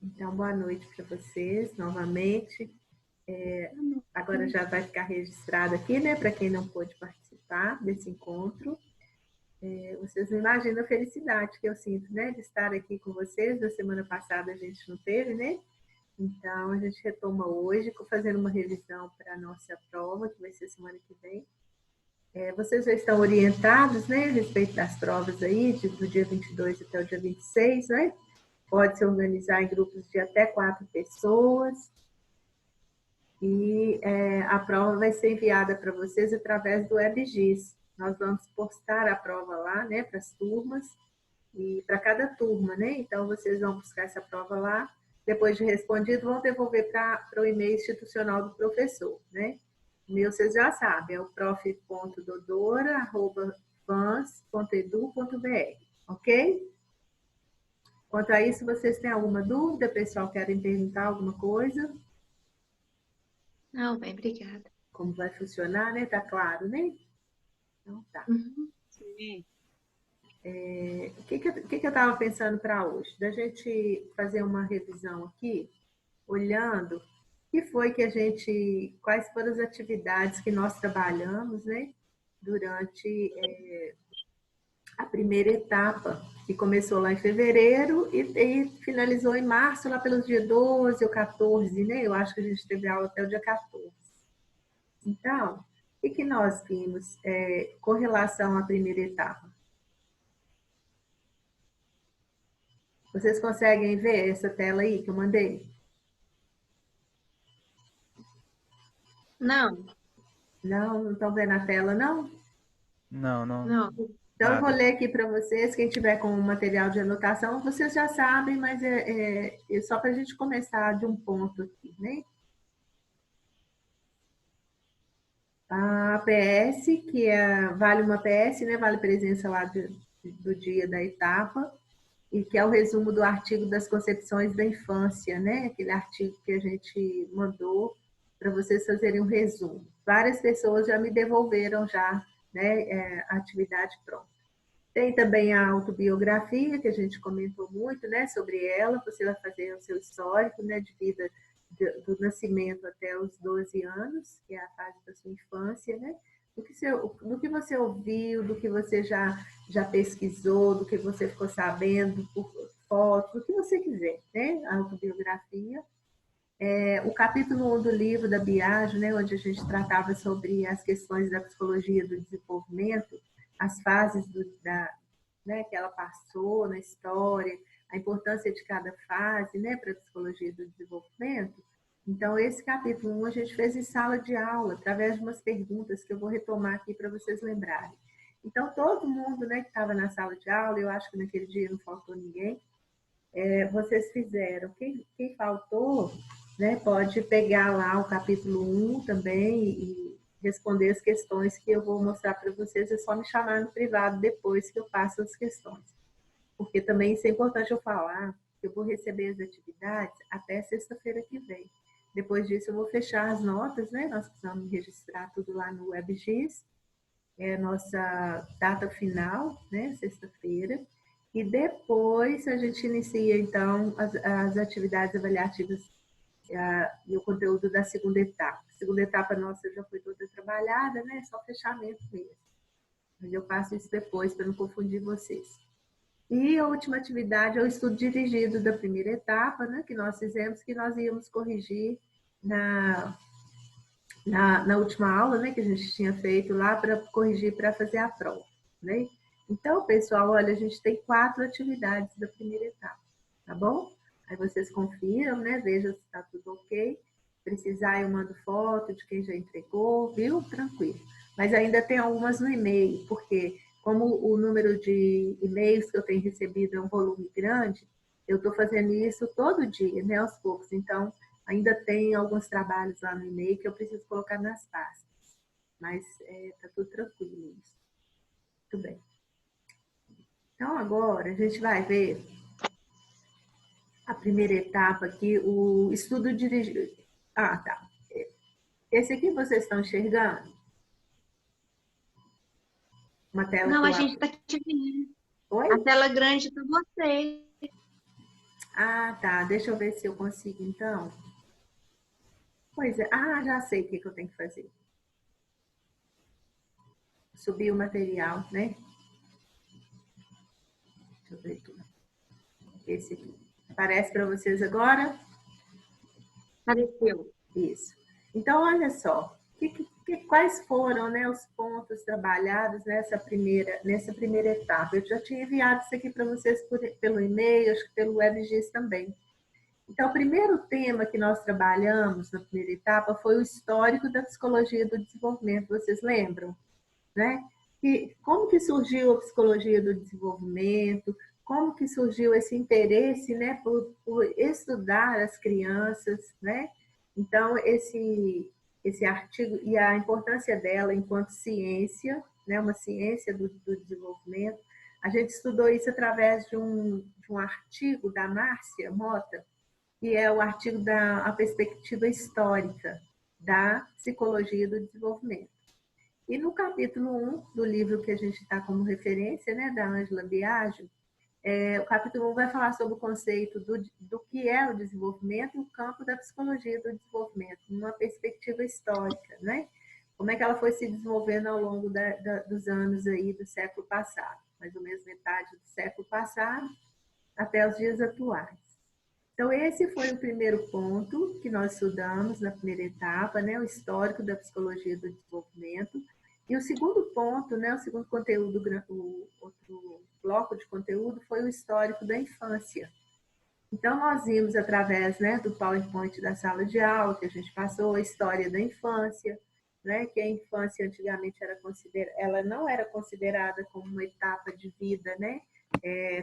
Então, boa noite para vocês novamente. Agora já vai ficar registrado aqui, né, para quem não pôde participar desse encontro. Vocês não imaginam a felicidade que eu sinto, né, de estar aqui com vocês. Na semana passada a gente não teve, né? Então, a gente retoma hoje, fazendo uma revisão para a nossa prova, que vai ser semana que vem. Vocês já estão orientados, né, a respeito das provas aí, do dia 22 até o dia 26, né? Pode se organizar em grupos de até 4 pessoas. E a prova vai ser enviada para vocês através do WebGIS. Nós vamos postar a prova lá, né, para as turmas, e para cada turma, né? Então, vocês vão buscar essa prova lá, depois de respondido, vão devolver para o e-mail institucional do professor, né? O meu vocês já sabem, é o prof.dodora@vans.edu.br, ok? Quanto a isso, vocês têm alguma dúvida, pessoal? Querem perguntar alguma coisa? Não, bem, obrigada. Como vai funcionar, né? Tá claro, né? Então tá. Sim. O que eu estava pensando para hoje? Da gente fazer uma revisão aqui, olhando o que foi que quais foram as atividades que nós trabalhamos, né? Durante a primeira etapa, que começou lá em fevereiro e finalizou em março, lá pelos dias 12 ou 14, né? Eu acho que a gente teve aula até o dia 14. Então, o que nós vimos com relação à primeira etapa? Vocês conseguem ver essa tela aí que eu mandei? Não, Não estão vendo a tela, não? Não, não. Então, eu vou nada. ler aqui para vocês. Quem tiver com material de anotação, vocês já sabem, mas é só para a gente começar de um ponto aqui, né? A APS, vale uma PS, né? Vale presença lá do dia da etapa, e que é o resumo do artigo das concepções da infância, né? Aquele artigo que a gente mandou para vocês fazerem um resumo. Várias pessoas já me devolveram já, né, a atividade pronta. Tem também a autobiografia, que a gente comentou muito, né, sobre ela. Você vai fazer o seu histórico, né, de vida do nascimento até os 12 anos, que é a fase da sua infância, né? Do que você ouviu, do que você já pesquisou, do que você ficou sabendo por fotos, do que você quiser, né? A autobiografia. O capítulo 1 do livro da Biagio, né, onde a gente tratava sobre as questões da psicologia do desenvolvimento, as fases né, que ela passou na história, a importância de cada fase, né, para a psicologia do desenvolvimento. Então, esse capítulo 1 a gente fez em sala de aula, através de umas perguntas que eu vou retomar aqui para vocês lembrarem. Então, todo mundo, né, que estava na sala de aula, eu acho que naquele dia não faltou ninguém, vocês fizeram. Quem faltou, né, pode pegar lá o capítulo 1 também e responder as questões que eu vou mostrar para vocês. É só me chamar no privado depois que eu passo as questões. Porque também isso é importante eu falar, que eu vou receber as atividades até sexta-feira que vem. Depois disso eu vou fechar as notas, né? Nós precisamos registrar tudo lá no WebGIS. É a nossa data final, né? Sexta-feira. E depois a gente inicia, então, as atividades avaliativas e o conteúdo da segunda etapa. A segunda etapa nossa já foi toda trabalhada, né? Só fechamento mesmo. Mas eu passo isso depois para não confundir vocês. E a última atividade é o estudo dirigido da primeira etapa, né? Que nós fizemos, que nós íamos corrigir na última aula, né? Que a gente tinha feito lá para corrigir para fazer a prova, né? Então, pessoal, olha, a gente tem 4 atividades da primeira etapa, tá bom? Aí vocês confiram, né? Vejam se está tudo ok. Precisar, eu mando foto de quem já entregou, viu? Tranquilo. Mas ainda tem algumas no e-mail, porque como o número de e-mails que eu tenho recebido é um volume grande, eu estou fazendo isso todo dia, né? Aos poucos. Então, ainda tem alguns trabalhos lá no e-mail que eu preciso colocar nas pastas. Mas está tudo tranquilo isso. Muito bem. Então, agora a gente vai ver a primeira etapa aqui, o estudo dirigido. Ah, tá. Esse aqui vocês estão enxergando? Uma tela Não, que a eu gente abro. está te vendo. Oi? A tela grande para você. Ah, tá. Deixa eu ver se eu consigo, então. Pois é. Ah, já sei o que eu tenho que fazer. Subir o material, né? Deixa eu ver tudo. Esse aqui. Aparece para vocês agora? Apareceu. Isso. Então, olha só. Quais foram, né, os pontos trabalhados nessa primeira etapa? Eu já tinha enviado isso aqui para vocês pelo e-mail, acho que pelo WebGIS também. Então, o primeiro tema que nós trabalhamos na primeira etapa foi o histórico da psicologia do desenvolvimento, vocês lembram? Né? Como que surgiu a psicologia do desenvolvimento, como que surgiu esse interesse, né, por estudar as crianças, né? Então, esse artigo e a importância dela enquanto ciência, né, uma ciência do desenvolvimento, a gente estudou isso através de um artigo da Márcia Mota, que é o artigo da a perspectiva histórica da psicologia do desenvolvimento. E no capítulo 1 do livro que a gente está como referência, né, da Angela Biagio, o capítulo 1 vai falar sobre o conceito do que é o desenvolvimento e o campo da psicologia do desenvolvimento, numa perspectiva histórica, né? Como é que ela foi se desenvolvendo ao longo dos anos aí do século passado, mais ou menos metade do século passado até os dias atuais. Então, esse foi o primeiro ponto que nós estudamos na primeira etapa, né, o histórico da psicologia do desenvolvimento. E o segundo ponto, né, o segundo conteúdo, o outro bloco de conteúdo foi o histórico da infância. Então, nós vimos através, né, do PowerPoint da sala de aula, que a gente passou a história da infância, né, que a infância antigamente ela não era considerada como uma etapa de vida, né,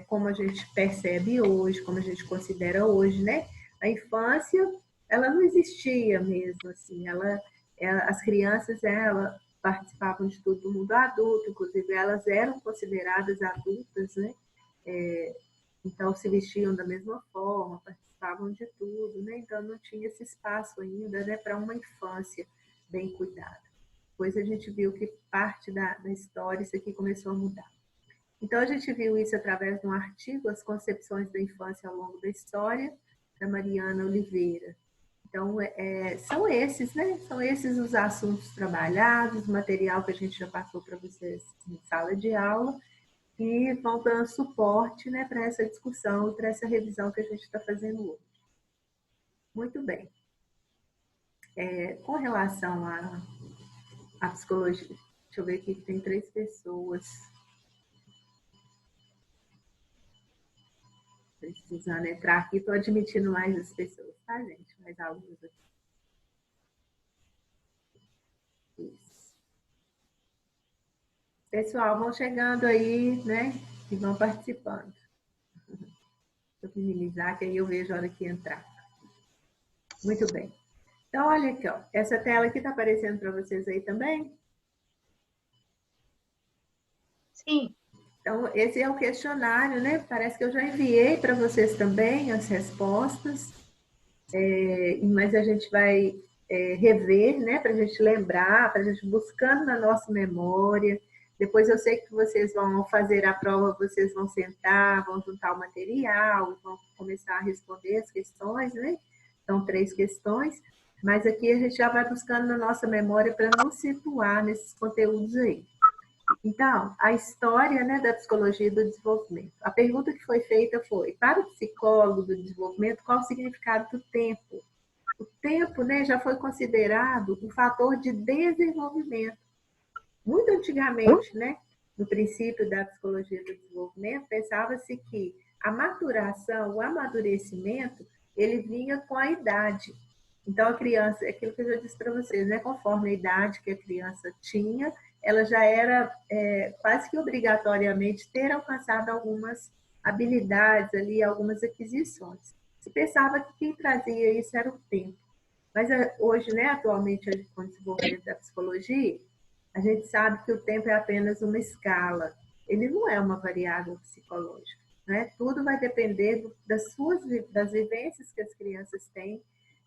como a gente percebe hoje, como a gente considera hoje, né? A infância, ela não existia mesmo, assim, as crianças, ela participavam de tudo do mundo adulto, inclusive elas eram consideradas adultas, né? Então se vestiam da mesma forma, participavam de tudo, né? Então não tinha esse espaço ainda, né, para uma infância bem cuidada. Depois a gente viu que parte da história isso aqui começou a mudar. Então, a gente viu isso através de um artigo, As Concepções da Infância ao Longo da História, da Mariana Oliveira. Então, são esses, né? São esses os assuntos trabalhados, o material que a gente já passou para vocês em sala de aula, e vão dando suporte, né, para essa discussão e para essa revisão que a gente está fazendo hoje. Muito bem. Com relação à psicologia, deixa eu ver aqui que tem 3 pessoas precisando entrar aqui, estou admitindo mais as pessoas, tá, gente? Mais alunos aqui. Isso. Pessoal, vão chegando aí, né? E vão participando. Vou minimizar, que aí eu vejo a hora que entrar. Muito bem. Então, olha aqui, ó. Essa tela aqui está aparecendo para vocês aí também? Sim. Então, esse é o questionário, né? Parece que eu já enviei para vocês também as respostas, mas a gente vai rever, né? Para a gente lembrar, para a gente buscando na nossa memória. Depois eu sei que vocês vão fazer a prova, vocês vão sentar, vão juntar o material, vão começar a responder as questões, né? São 3 questões, mas aqui a gente já vai buscando na nossa memória para nos situar nesses conteúdos aí. Então, a história, né, da psicologia do desenvolvimento. A pergunta que foi feita foi: para o psicólogo do desenvolvimento, qual o significado do tempo? O tempo, né, já foi considerado um fator de desenvolvimento. Muito antigamente, né, no princípio da psicologia do desenvolvimento, pensava-se que a maturação, o amadurecimento, ele vinha com a idade. Então, a criança, é aquilo que eu já disse para vocês, né, conforme a idade que a criança tinha, ela já era quase que obrigatoriamente ter alcançado algumas habilidades ali, algumas aquisições. Se pensava que quem trazia isso era o tempo. Mas hoje, né, atualmente, com o desenvolvimento da psicologia, a gente sabe que o tempo é apenas uma escala. Ele não é uma variável psicológica. Né? Tudo vai depender das vivências que as crianças têm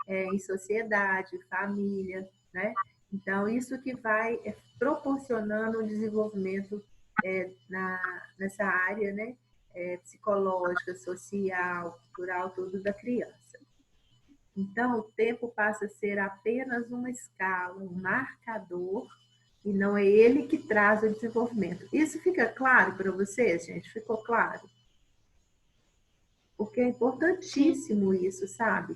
em sociedade, família. Né? Então, isso que vai proporcionando um desenvolvimento nessa área, né? psicológica, social, cultural, tudo da criança. Então, o tempo passa a ser apenas uma escala, um marcador, e não é ele que traz o desenvolvimento. Isso fica claro para vocês, gente? Ficou claro? Porque é importantíssimo isso, sabe?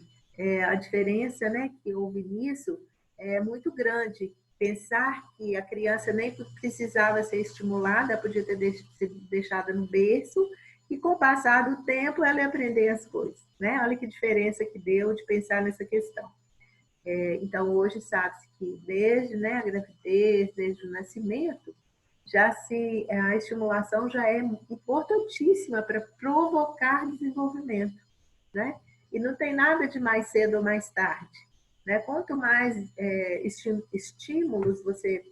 A diferença, né, que houve nisso é muito grande. Pensar que a criança nem precisava ser estimulada, podia ter sido deixada no berço, e com o passar do tempo ela ia aprender as coisas, né? Olha que diferença que deu de pensar nessa questão. Então, hoje sabe-se que desde, né, a gravidez, desde o nascimento, a estimulação já é importantíssima para provocar desenvolvimento, né? E não tem nada de mais cedo ou mais tarde, né? Quanto mais estímulos você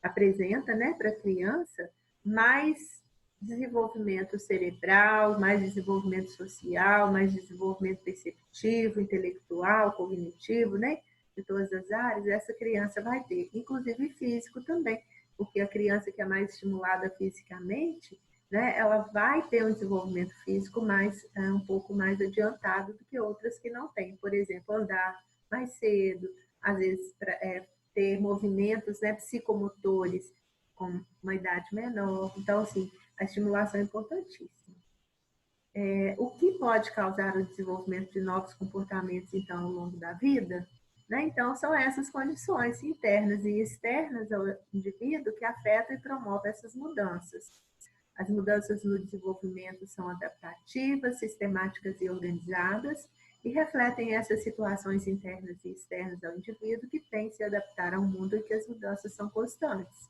apresenta, né, para a criança, mais desenvolvimento cerebral, mais desenvolvimento social, mais desenvolvimento perceptivo, intelectual, cognitivo, né? De todas as áreas, essa criança vai ter, inclusive físico também, porque a criança que é mais estimulada fisicamente, né, ela vai ter um desenvolvimento físico um pouco mais adiantado do que outras que não têm. Por exemplo, andar mais cedo, às vezes ter movimentos, né, psicomotores com uma idade menor. Então, assim, a estimulação é importantíssima. O que pode causar o desenvolvimento de novos comportamentos, então, ao longo da vida? Né? Então, são essas condições internas e externas ao indivíduo que afetam e promovem essas mudanças. As mudanças no desenvolvimento são adaptativas, sistemáticas e organizadas e refletem essas situações internas e externas ao indivíduo que tem que se adaptar ao mundo e que as mudanças são constantes.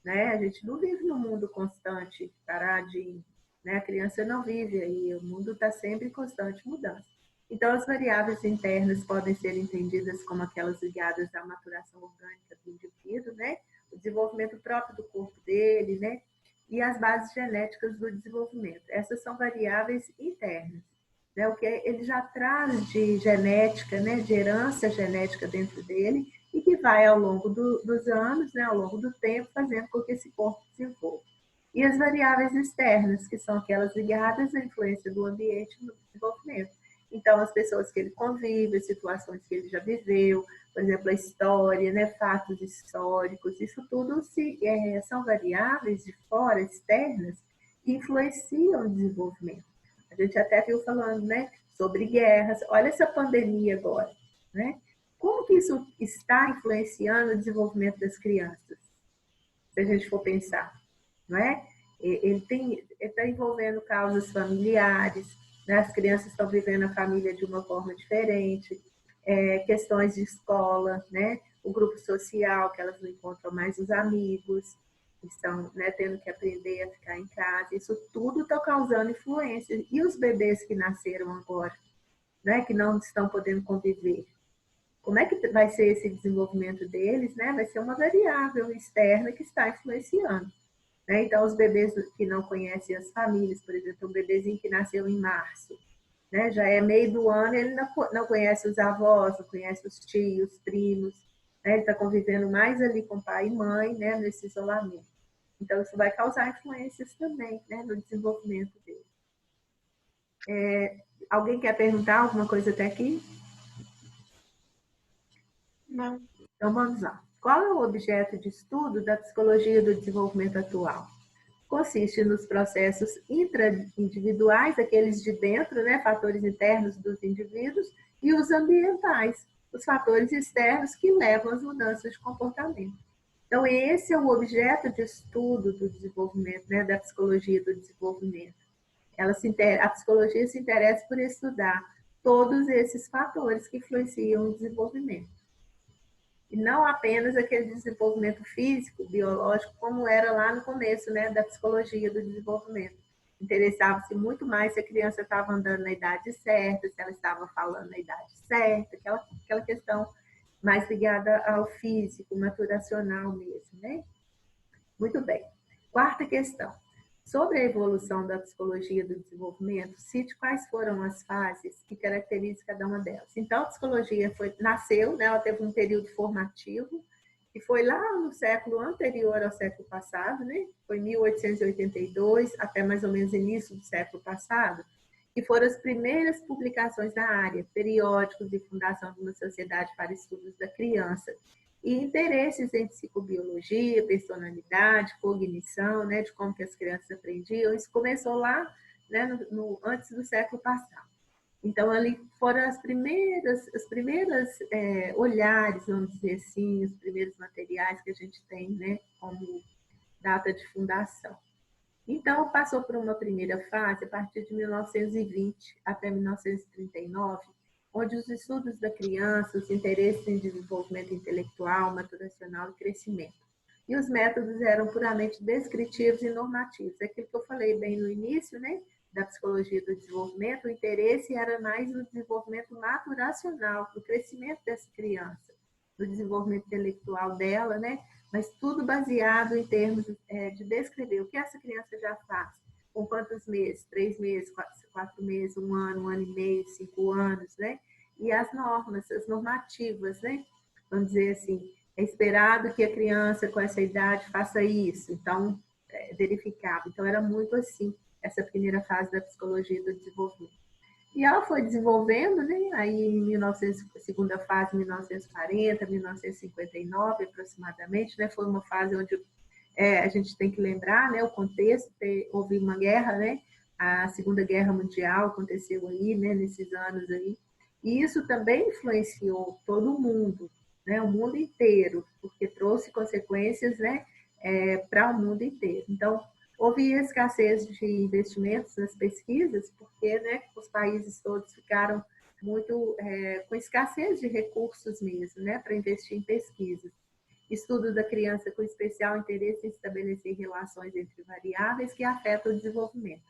Né? A gente não vive num mundo constante, paradinho. Né? A criança não vive aí, o mundo está sempre em constante mudança. Então, as variáveis internas podem ser entendidas como aquelas ligadas à maturação orgânica do indivíduo, né? O desenvolvimento próprio do corpo dele, né? E as bases genéticas do desenvolvimento. Essas são variáveis internas, né? O que ele já traz de genética, né? De herança genética dentro dele e que vai ao longo dos anos, né? Ao longo do tempo, fazendo com que esse corpo se desenvolva. E as variáveis externas, que são aquelas ligadas à influência do ambiente no desenvolvimento. Então, as pessoas que ele convive, as situações que ele já viveu, por exemplo, a história, né, fatos históricos, isso tudo são variáveis de fora, externas, que influenciam o desenvolvimento. A gente até viu falando, né, sobre guerras. Olha essa pandemia agora, né? Como que isso está influenciando o desenvolvimento das crianças? Se a gente for pensar, não é? Ele está envolvendo causas familiares, né? As crianças estão vivendo a família de uma forma diferente, questões de escola, né? O grupo social, que elas não encontram mais os amigos, estão, né, tendo que aprender a ficar em casa. Isso tudo está causando influência. E os bebês que nasceram agora, né, que não estão podendo conviver? Como é que vai ser esse desenvolvimento deles, né? Vai ser uma variável externa que está influenciando. Né? Então, os bebês que não conhecem as famílias, por exemplo, um bebezinho que nasceu em março, né? Já é meio do ano, ele não conhece os avós, não conhece os tios, primos, né? Ele está convivendo mais ali com pai e mãe, né? Nesse isolamento. Então, isso vai causar influências também, né? No desenvolvimento dele. Alguém quer perguntar alguma coisa até aqui? Não. Então, vamos lá. Qual é o objeto de estudo da psicologia do desenvolvimento atual? Consiste nos processos intraindividuais, aqueles de dentro, né, fatores internos dos indivíduos, e os ambientais, os fatores externos que levam às mudanças de comportamento. Então, esse é o objeto de estudo do desenvolvimento, né, da psicologia do desenvolvimento. A psicologia se interessa por estudar todos esses fatores que influenciam o desenvolvimento. E não apenas aquele desenvolvimento físico, biológico, como era lá no começo, né, da psicologia do desenvolvimento. Interessava-se muito mais se a criança estava andando na idade certa, se ela estava falando na idade certa, aquela questão mais ligada ao físico, maturacional mesmo, né? Muito bem. Quarta questão. Sobre a evolução da psicologia do desenvolvimento, cite quais foram as fases que caracterizam cada uma delas. Então, a psicologia nasceu, né, ela teve um período formativo, que foi lá no século anterior ao século passado, né? Foi 1882 até mais ou menos início do século passado, que foram as primeiras publicações da área, periódicos de fundação de uma sociedade para estudos da criança, e interesses em psicobiologia, personalidade, cognição, né, de como que as crianças aprendiam. Isso começou lá, né, antes do século passado. Então, ali foram as primeiras olhares, vamos dizer assim, os primeiros materiais que a gente tem, né, como data de fundação. Então, passou por uma primeira fase, a partir de 1920 até 1939, onde os estudos da criança, os interesses em desenvolvimento intelectual, maturacional e crescimento. E os métodos eram puramente descritivos e normativos. Aquilo que eu falei bem no início, né, da psicologia do desenvolvimento, o interesse era mais no desenvolvimento maturacional, no crescimento dessa criança, no desenvolvimento intelectual dela, né, mas tudo baseado em termos de descrever o que essa criança já faz, com quantos meses, 3 meses, 4 meses, 1 ano e meio, 5 anos, né? E as normas, as normativas, né? Vamos dizer assim, é esperado que a criança com essa idade faça isso, então, verificava. Então, era muito assim, essa primeira fase da psicologia do desenvolvimento. E ela foi desenvolvendo, né? Aí em 1900, segunda fase, 1940, 1959 aproximadamente, né? Foi uma fase onde a gente tem que lembrar, né? O contexto, houve uma guerra, né? A Segunda Guerra Mundial aconteceu aí, né? Nesses anos aí. E isso também influenciou todo o mundo, né? O mundo inteiro, porque trouxe consequências, né? Para o mundo inteiro. Então, houve escassez de investimentos nas pesquisas, porque, né, os países todos ficaram muito com escassez de recursos mesmo, né, para investir em pesquisas. Estudo da criança com especial interesse em estabelecer relações entre variáveis que afetam o desenvolvimento.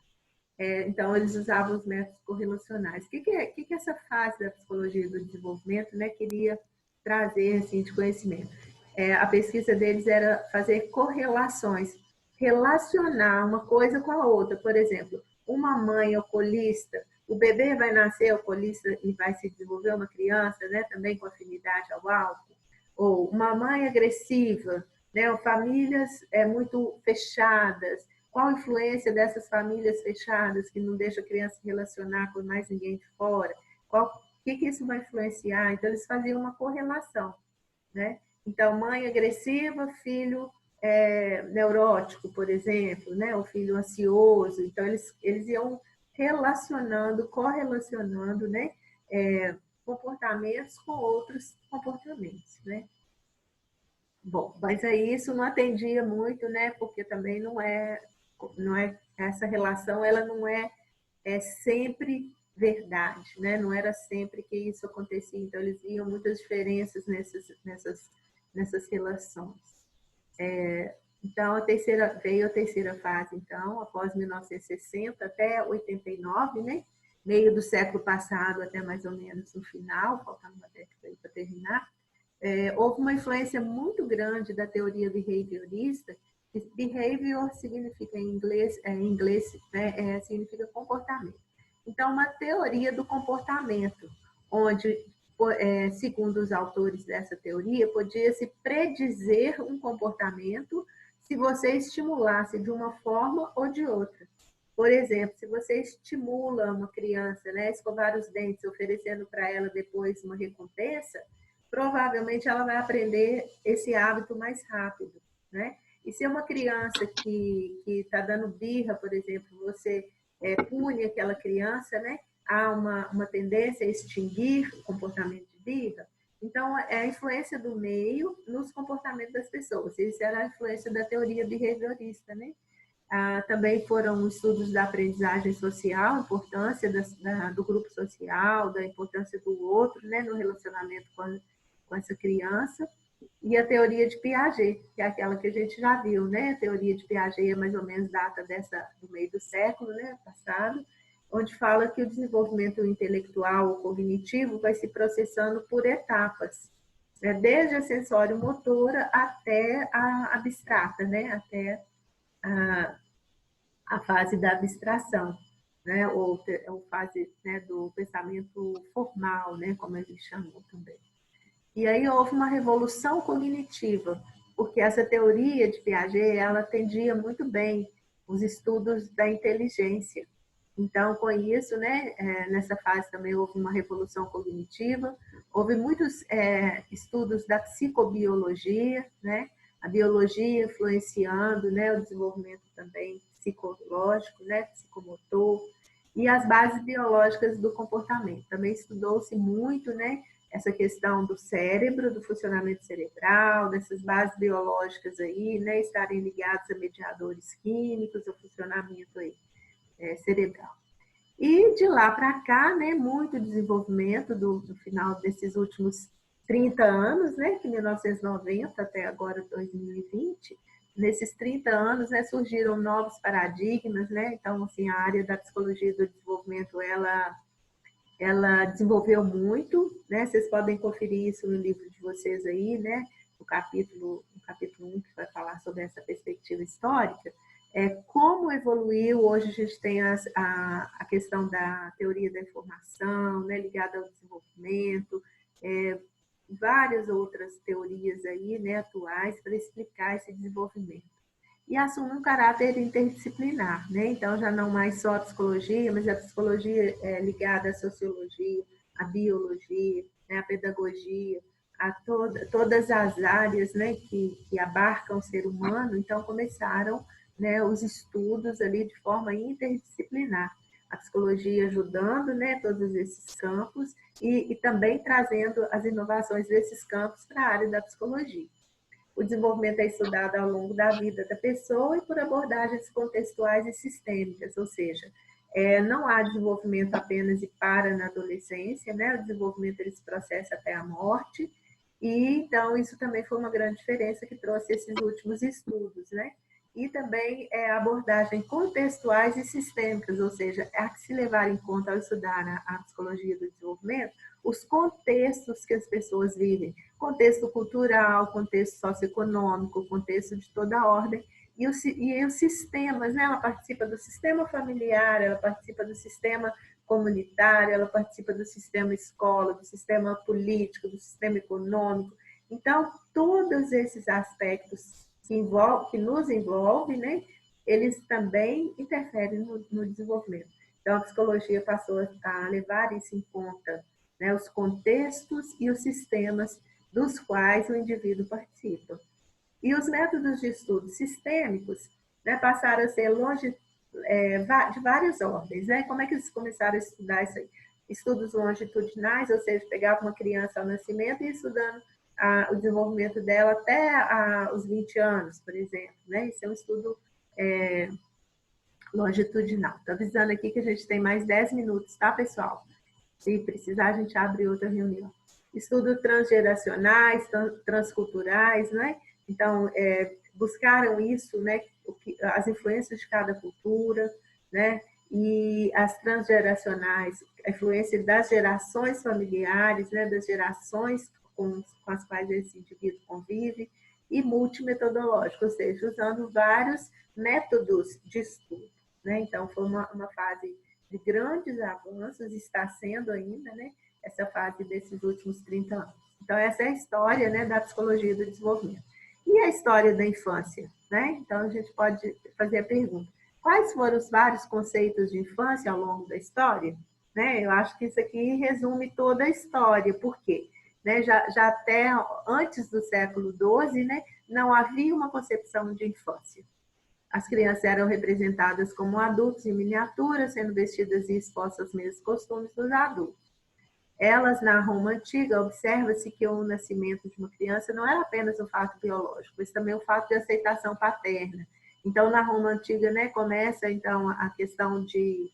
Então, eles usavam os métodos correlacionais. O que essa fase da psicologia do desenvolvimento, né, queria trazer assim, de conhecimento? A pesquisa deles era fazer correlações, relacionar uma coisa com a outra. Por exemplo, uma mãe alcoolista, o bebê vai nascer alcoolista e vai se desenvolver uma criança, né, também com afinidade ao álcool. Ou uma mãe agressiva, né, famílias muito fechadas. Qual a influência dessas famílias fechadas que não deixam a criança se relacionar com mais ninguém de fora? O que isso vai influenciar? Então, eles faziam uma correlação, né? Então, mãe agressiva, filho neurótico, por exemplo, né? O filho ansioso. Então, eles iam relacionando, correlacionando, né? Comportamentos com outros comportamentos, né? Bom, mas aí isso não atendia muito, né? Porque também não é essa relação, ela não é sempre verdade, né? Não era sempre que isso acontecia. Então eles viam muitas diferenças nessas relações. Então veio a terceira fase, então após 1960 até 89, né? Meio do século passado até mais ou menos no final, faltando uma década aí para terminar. Houve uma influência muito grande da teoria behaviorista. Behavior significa em inglês né, significa comportamento. Então, uma teoria do comportamento, onde, segundo os autores dessa teoria, podia-se predizer um comportamento se você estimulasse de uma forma ou de outra. Por exemplo, se você estimula uma criança, né, a escovar os dentes, oferecendo para ela depois uma recompensa, provavelmente ela vai aprender esse hábito mais rápido, né? E se é uma criança que está dando birra, por exemplo, você pune aquela criança, né? Há uma tendência a extinguir o comportamento de birra. Então, é a influência do meio nos comportamentos das pessoas. Isso era a influência da teoria behaviorista, né? Também foram estudos da aprendizagem social, a importância do grupo social, da importância do outro, né, no relacionamento com essa criança, e a teoria de Piaget, que é aquela que a gente já viu, né? A teoria de Piaget é mais ou menos data do meio do século, né, passado, onde fala que o desenvolvimento intelectual ou cognitivo vai se processando por etapas, né, desde a sensório-motora até a abstrata, né, até a fase da abstração, né, ou fase, né, do pensamento formal, né, como eles chamam também. E aí houve uma revolução cognitiva, porque essa teoria de Piaget, ela atendia muito bem os estudos da inteligência. Então, com isso, né, nessa fase também houve uma revolução cognitiva, houve muitos estudos da psicobiologia, né, a biologia influenciando, né, o desenvolvimento também psicológico, né, psicomotor, e as bases biológicas do comportamento. Também estudou-se muito, né, essa questão do cérebro, do funcionamento cerebral, dessas bases biológicas aí, né, estarem ligadas a mediadores químicos, ao funcionamento aí, cerebral. E de lá para cá, né, muito desenvolvimento do final desses últimos 30 anos, né, de 1990 até agora 2020, nesses 30 anos, né, surgiram novos paradigmas, né, então, assim, a área da psicologia do desenvolvimento, ela desenvolveu muito, né, vocês podem conferir isso no livro de vocês aí, né, no capítulo 1, que vai falar sobre essa perspectiva histórica, como evoluiu. Hoje a gente tem a questão da teoria da informação, né, ligada ao desenvolvimento, várias outras teorias aí, né, atuais para explicar esse desenvolvimento. E assume um caráter interdisciplinar, né? Então já não mais só a psicologia, mas a psicologia é ligada à sociologia, à biologia, né, à pedagogia, a todas as áreas, né, que abarcam o ser humano. Então começaram, né, os estudos ali de forma interdisciplinar, a psicologia ajudando, né, todos esses campos e também trazendo as inovações desses campos para a área da psicologia. O desenvolvimento é estudado ao longo da vida da pessoa e por abordagens contextuais e sistêmicas, ou seja, não há desenvolvimento apenas e para na adolescência, né? O desenvolvimento ele se processa até a morte, e então isso também foi uma grande diferença que trouxe esses últimos estudos, né? E também abordagem contextuais e sistêmicas, ou seja, há que se levar em conta ao estudar a psicologia do desenvolvimento os contextos que as pessoas vivem, contexto cultural, contexto socioeconômico, contexto de toda a ordem, e os sistemas, né? Ela participa do sistema familiar, ela participa do sistema comunitário, ela participa do sistema escola, do sistema político, do sistema econômico. Então, todos esses aspectos que nos envolvem, né? Eles também interferem no desenvolvimento. Então, a psicologia passou a levar isso em conta, né? Os contextos e os sistemas dos quais o indivíduo participa. E os métodos de estudo sistêmicos, né, passaram a ser de várias ordens. Né? Como é que eles começaram a estudar isso aí? Estudos longitudinais, ou seja, pegava uma criança ao nascimento e ia estudando o desenvolvimento dela até os 20 anos, por exemplo. Né? Isso é um estudo longitudinal. Estou avisando aqui que a gente tem mais 10 minutos, tá, pessoal? Se precisar, a gente abre outra reunião. Estudos transgeracionais, transculturais, né? Então, buscaram isso, né? As influências de cada cultura, né? E as transgeracionais, a influência das gerações familiares, né? Das gerações com as quais esse indivíduo convive, e multimetodológico, ou seja, usando vários métodos de estudo, né? Então, foi uma fase de grandes avanços, está sendo ainda, né, essa fase desses últimos 30 anos. Então, essa é a história, né, da psicologia do desenvolvimento. E a história da infância? Né? Então, a gente pode fazer a pergunta: quais foram os vários conceitos de infância ao longo da história? Né? Eu acho que isso aqui resume toda a história. Por quê? Né? Já até antes do século XII, né, não havia uma concepção de infância. As crianças eram representadas como adultos em miniatura, sendo vestidas e expostas aos mesmos costumes dos adultos. Elas, na Roma Antiga, observa-se que o nascimento de uma criança não era apenas um fato biológico, mas também um fato de aceitação paterna. Então, na Roma Antiga, né, começa então a questão de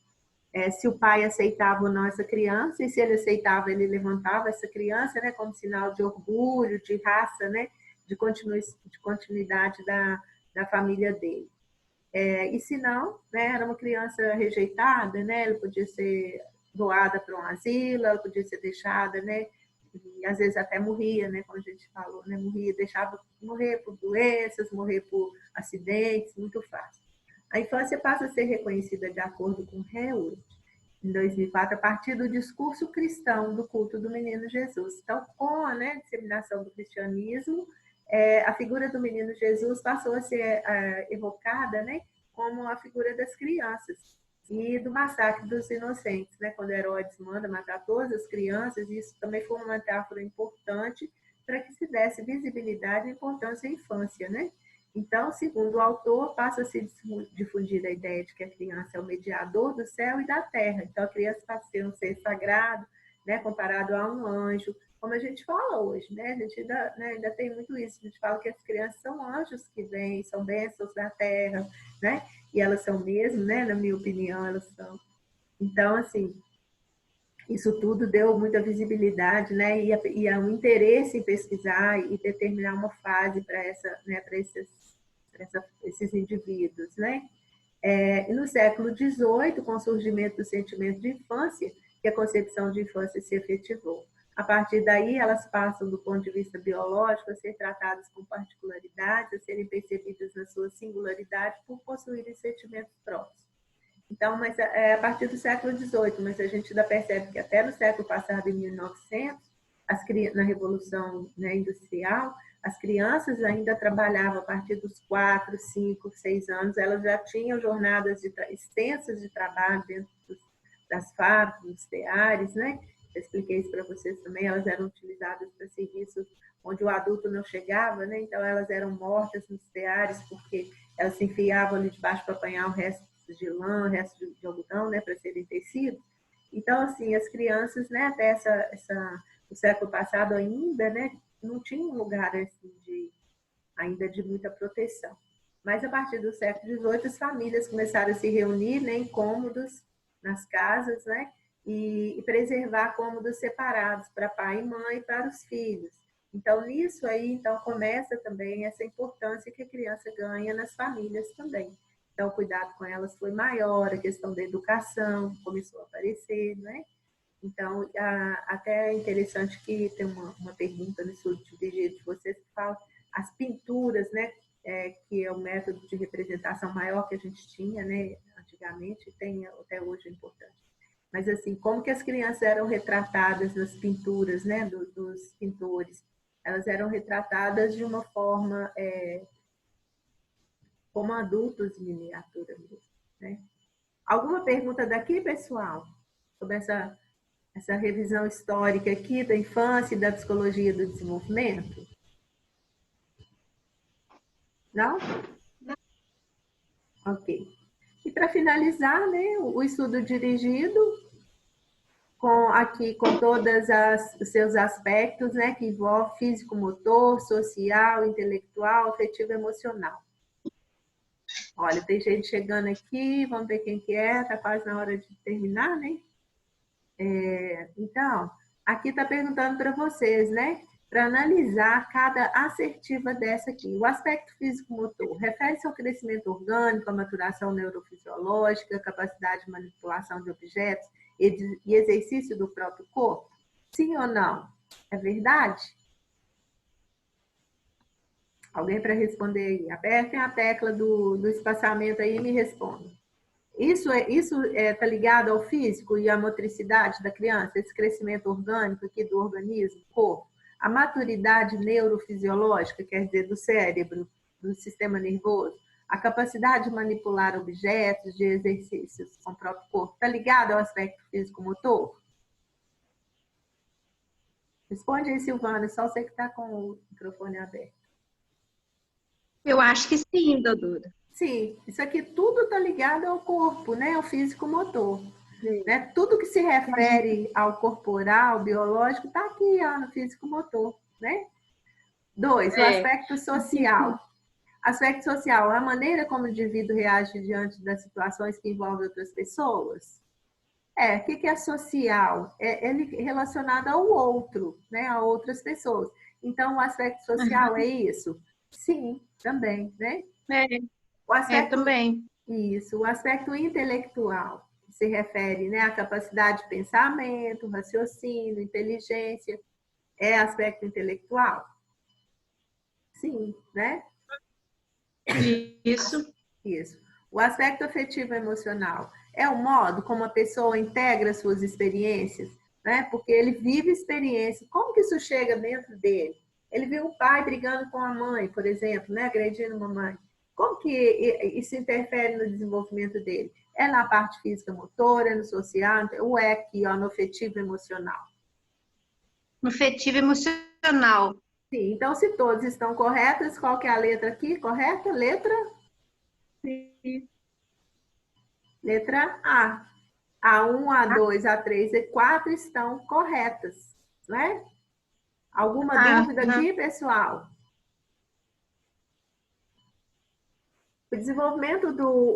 se o pai aceitava ou não essa criança, e se ele aceitava, ele levantava essa criança, né, como sinal de orgulho, de raça, né, de continuidade da família dele. E se não, né, era uma criança rejeitada, né, ela podia ser doada para um asilo, ela podia ser deixada, né, e às vezes até morria, né, como a gente falou, né, deixava morrer por doenças, morrer por acidentes, muito fácil. A infância passa a ser reconhecida de acordo com Hewlett, em 2004, a partir do discurso cristão do culto do menino Jesus. Então, com a disseminação do cristianismo, a figura do menino Jesus passou a ser evocada, como a figura das crianças e do massacre dos inocentes, quando Herodes manda matar todas as crianças. Isso também foi uma metáfora importante para que se desse visibilidade e importância à infância, Então, segundo o autor, passa a se difundir a ideia de que a criança é o mediador do céu e da terra. Então, a criança passa a ser um ser sagrado, comparado a um anjo, como a gente fala hoje, A gente ainda tem muito isso. A gente fala que as crianças são anjos que vêm, são bênçãos da terra, E elas são mesmo, na minha opinião, elas são. Então, assim, isso tudo deu muita visibilidade, E um interesse em pesquisar e determinar uma fase para esses indivíduos, E no século XVIII, com o surgimento do sentimento de infância, que a concepção de infância se efetivou. A partir daí, elas passam, do ponto de vista biológico, a ser tratadas com particularidades, a serem percebidas na sua singularidade por possuírem sentimentos próprios. Então, mas a partir do século XVIII, mas a gente ainda percebe que até no século passado, em 1900, na Revolução Industrial, as crianças ainda trabalhavam a partir dos 4, 5, 6 anos, elas já tinham jornadas extensas de trabalho dentro das fábricas, dos teares, Eu expliquei isso para vocês também, elas eram utilizadas para serviços onde o adulto não chegava, Então elas eram mortas nos teares porque elas se enfiavam ali debaixo para apanhar o resto de lã, o resto de algodão, para serem tecidos. Então, assim, as crianças, até o século passado ainda, não tinham um lugar assim, ainda de muita proteção. Mas a partir do século XVIII, as famílias começaram a se reunir em cômodos, nas casas, e preservar cômodos separados para pai e mãe e para os filhos. Então, nisso aí, começa também essa importância que a criança ganha nas famílias também. Então, o cuidado com elas foi maior, a questão da educação começou a aparecer, Então, até é interessante que tem uma pergunta no estudo de vocês que fala as pinturas, que é o método de representação maior que a gente tinha, antigamente, tem até hoje é importante. Mas, assim, como que as crianças eram retratadas nas pinturas, dos pintores? Elas eram retratadas de uma forma como adultos em miniatura mesmo, Alguma pergunta daqui, pessoal? Sobre essa revisão histórica aqui da infância e da psicologia do desenvolvimento? Não? Ok. E para finalizar, o estudo dirigido aqui com todos os seus aspectos, que envolve físico-motor, social, intelectual, afetivo e emocional. Olha, tem gente chegando aqui, vamos ver quem que é, está quase na hora de terminar, Então, aqui está perguntando para vocês, Para analisar cada assertiva dessa aqui. O aspecto físico-motor refere-se ao crescimento orgânico, à maturação neurofisiológica, capacidade de manipulação de objetos e exercício do próprio corpo? Sim ou não? É verdade? Alguém para responder aí? Apertem a tecla do espaçamento aí e me respondam. Isso tá ligado ao físico e à motricidade da criança, esse crescimento orgânico aqui do organismo, corpo, a maturidade neurofisiológica, quer dizer, do cérebro, do sistema nervoso, a capacidade de manipular objetos, de exercícios com o próprio corpo, está ligado ao aspecto físico-motor? Responde aí, Silvana, só você que está com o microfone aberto. Eu acho que sim, doutora. Sim, isso aqui tudo está ligado ao corpo, ao físico-motor. Tudo que se refere ao corporal, biológico, está aqui no físico-motor. 2, o aspecto social. Aspecto social, a maneira como o indivíduo reage diante das situações que envolvem outras pessoas. O que é social? É ele relacionado ao outro, a outras pessoas. Então, o aspecto social é isso? Sim, também, O aspecto, também. Isso, o aspecto intelectual, que se refere à capacidade de pensamento, raciocínio, inteligência, é aspecto intelectual? Sim, Isso. Isso. O aspecto afetivo emocional É o modo como a pessoa integra suas experiências, né? Porque ele vive experiência. Como que isso chega dentro dele? Ele viu o pai brigando com a mãe, por exemplo, né? Agredindo a mamãe. Como que isso interfere no desenvolvimento dele? É na parte física motora, no social, ou é aqui, ó, no afetivo emocional? No afetivo emocional. Sim, então se todos estão corretos, qual que é a letra aqui? Correta? Letra A. A1, A2, A3 e 4 estão corretas, né? Alguma Ah, dúvida aqui, pessoal?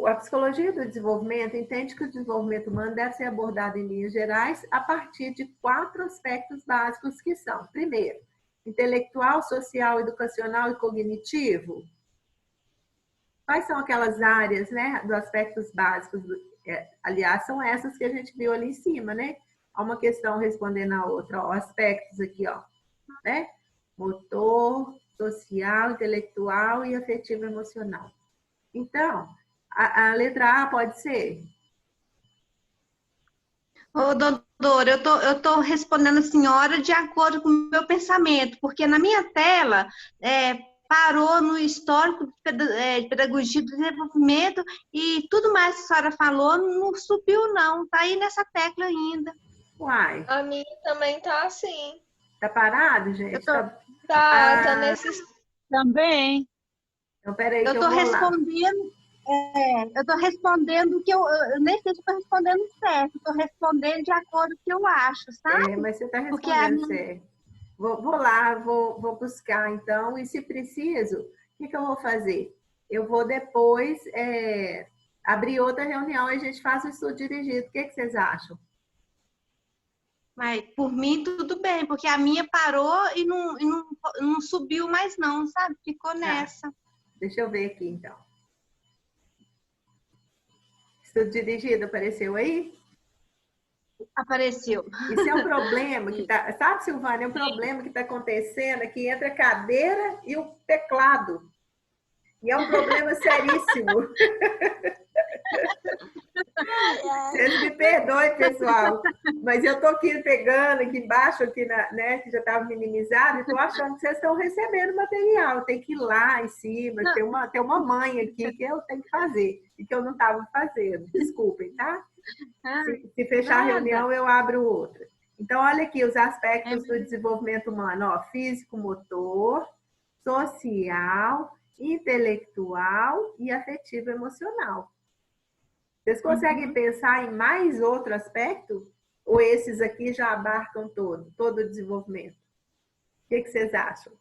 A psicologia do desenvolvimento entende que o desenvolvimento humano deve ser abordado em linhas gerais a partir de 4 aspectos básicos que são, primeiro, intelectual, social, educacional e cognitivo. Quais são aquelas áreas, né, dos aspectos básicos? Aliás, são essas que a gente viu ali em cima, né? Há uma questão respondendo a outra, ó, aspectos aqui, ó, né? Motor, social, intelectual e afetivo emocional. Então, a letra A pode ser? ô, doutora, eu tô respondendo a senhora de acordo com o meu pensamento, porque na minha tela parou no histórico de pedagogia do desenvolvimento e tudo mais que a senhora falou não subiu, não. Tá aí nessa tecla ainda. Uai, A minha também tá assim. tá parado, Eu gente? tô, Tá Ah, nesses. Também. então peraí que eu eu tô vou lá. respondendo, eu tô respondendo que eu nem sei se estou respondendo certo, eu tô respondendo de acordo com o que eu acho, sabe? Mas você está Porque a respondendo minha certo. Vou lá, vou buscar então, e se preciso, o que eu vou fazer? Eu vou depois abrir outra reunião e a gente faz o estudo dirigido. O que vocês acham? Mas por mim tudo bem, porque a minha parou não subiu mais não, sabe? Ficou Tá, nessa. deixa eu ver aqui então. Estudo dirigido apareceu aí? Apareceu. Isso é um problema que tá. Sabe, Silvana, é um problema que está acontecendo aqui entre a cadeira e o teclado. E é um problema seríssimo. Vocês me perdoem, pessoal, mas eu tô aqui pegando aqui embaixo, aqui né, que já estava minimizado, e tô achando que vocês estão recebendo material. Tem que ir lá em cima, tem uma mãe aqui que eu tenho que fazer e que eu não estava fazendo. Desculpem, tá? Se fechar a reunião, eu abro outra. Então, olha aqui os aspectos do desenvolvimento humano, ó, físico, motor, social, intelectual e afetivo emocional. Vocês conseguem pensar em mais outro aspecto? Ou esses aqui já abarcam todo o desenvolvimento? O que vocês acham?